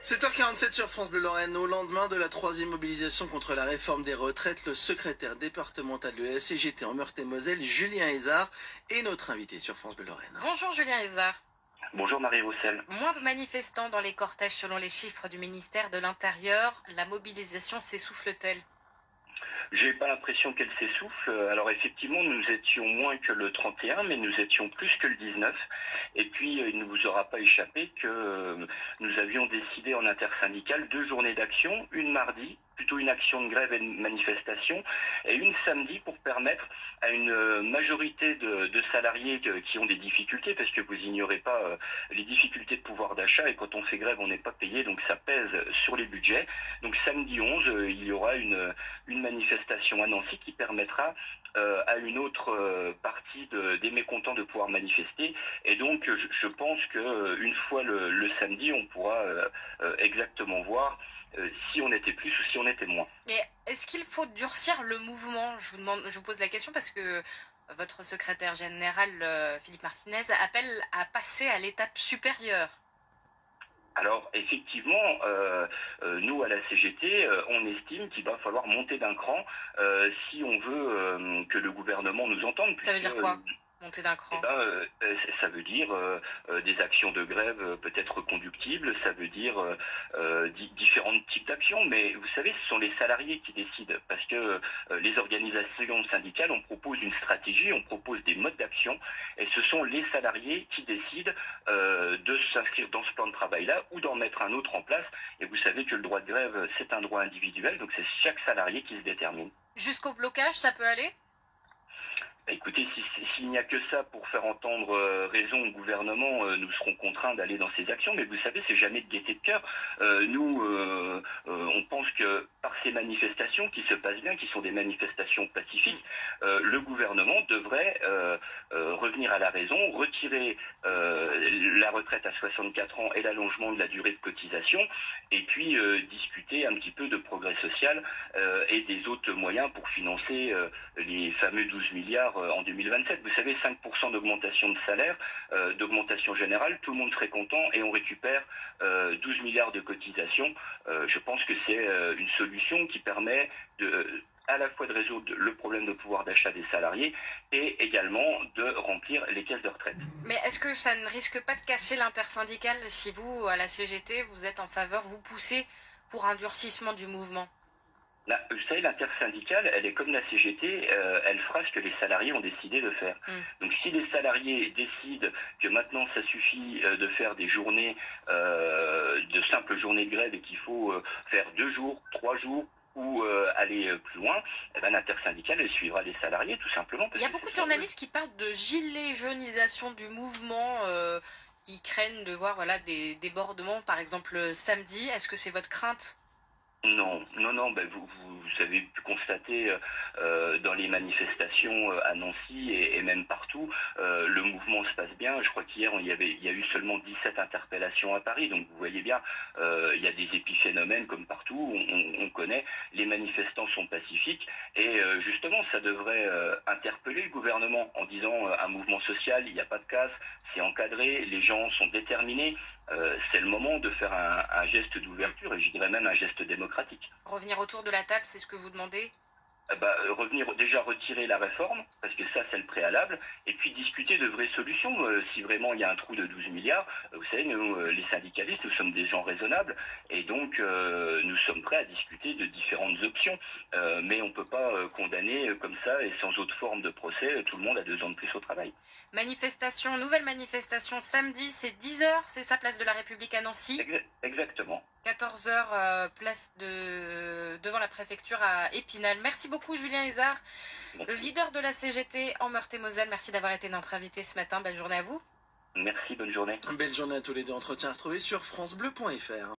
7h47 sur France Bleu Lorraine. Au lendemain de la troisième mobilisation contre la réforme des retraites, le secrétaire départemental de la CGT en Meurthe-et-Moselle, Julien Hézard, est notre invité sur France Bleu Lorraine. Bonjour Julien Hézard. Bonjour Marie Roussel. Moins de manifestants dans les cortèges selon les chiffres du ministère de l'Intérieur. La mobilisation s'essouffle-t-elle ? J'ai pas l'impression qu'elle s'essouffle. Alors effectivement, nous étions moins que le 31, mais nous étions plus que le 19. Et puis, il ne vous aura pas échappé que nous avions décidé en intersyndicale 2 journées d'action, une mardi, plutôt une action de grève et de manifestation, et une samedi pour permettre à une majorité de salariés qui ont des difficultés, parce que vous ignorez pas les difficultés de pouvoir d'achat, et quand on fait grève, on n'est pas payé, donc ça pèse sur les budgets. Donc samedi 11, il y aura une manifestation à Nancy qui permettra à une autre partie des mécontents de pouvoir manifester. Et donc je pense qu'une fois le samedi, on pourra exactement voir si on était plus ou si on était moins. Et est-ce qu'il faut durcir le mouvement ? Je vous pose la question parce que votre secrétaire général, Philippe Martinez, appelle à passer à l'étape supérieure. Alors effectivement, nous à la CGT, on estime qu'il va falloir monter d'un cran si on veut que le gouvernement nous entende. Ça veut dire quoi ? Monter d'un cran. Ça veut dire des actions de grève peut-être reconductibles, ça veut dire différents types d'actions, mais vous savez, ce sont les salariés qui décident, parce que les organisations syndicales, on propose une stratégie, on propose des modes d'action, et ce sont les salariés qui décident de s'inscrire dans ce plan de travail-là ou d'en mettre un autre en place, et vous savez que le droit de grève, c'est un droit individuel, donc c'est chaque salarié qui se détermine. Jusqu'au blocage, ça peut aller ? Écoutez, s'il n'y a que ça pour faire entendre raison au gouvernement, nous serons contraints d'aller dans ces actions. Mais vous savez, c'est jamais de gaieté de cœur. On pense que par ces manifestations qui se passent bien, qui sont des manifestations pacifiques, le gouvernement devrait revenir à la raison, retirer la retraite à 64 ans et l'allongement de la durée de cotisation, et puis discuter un petit peu de progrès social et des autres moyens pour financer les fameux 12 milliards en 2027. Vous savez, 5% d'augmentation de salaire, d'augmentation générale, tout le monde serait content et on récupère 12 milliards de cotisations. Je pense que c'est une solution qui permet à la fois de résoudre le problème de pouvoir d'achat des salariés et également de remplir les caisses de retraite. Mais est-ce que ça ne risque pas de casser l'intersyndicale si vous, à la CGT, vous êtes en faveur, vous poussez pour un durcissement du mouvement ? Vous savez, l'intersyndicale, elle est comme la CGT, elle fera ce que les salariés ont décidé de faire. Donc si les salariés décident que maintenant ça suffit de faire des journées, de simples journées de grève et qu'il faut faire 2 jours, 3 jours, ou aller plus loin, l'intersyndicale, elle suivra les salariés tout simplement. Il y a beaucoup de journalistes qui parlent de gilet jaunisation du mouvement, qui craignent de voir des débordements, par exemple samedi. Est-ce que c'est votre crainte ? Non, vous avez pu constater dans les manifestations à Nancy et même partout, le mouvement se passe bien. Je crois qu'hier, il y a eu seulement 17 interpellations à Paris, donc vous voyez bien, il y a des épiphénomènes comme partout, on connaît, les manifestants sont pacifiques, et justement, ça devrait interpeller le gouvernement en disant un mouvement social, il n'y a pas de casse, c'est encadré, les gens sont déterminés. C'est le moment de faire un geste d'ouverture et je dirais même un geste démocratique. Revenir autour de la table, c'est ce que vous demandez ? Revenir déjà retirer la réforme, parce que ça c'est le préalable, et puis discuter de vraies solutions. Si vraiment il y a un trou de 12 milliards, vous savez, nous les syndicalistes, nous sommes des gens raisonnables, et donc nous sommes prêts à discuter de différentes options. Mais on ne peut pas condamner comme ça, et sans autre forme de procès, tout le monde a 2 ans de plus au travail. Nouvelle manifestation samedi, c'est 10h, c'est ça, place de la République à Nancy ? Exactement. 14h, place devant la préfecture à Épinal. Merci beaucoup Julien Hézard, le leader de la CGT en Meurthe-et-Moselle. Merci d'avoir été notre invité ce matin. Belle journée à vous. Merci, bonne journée. Belle journée à tous les deux. Entretien retrouvé sur francebleu.fr.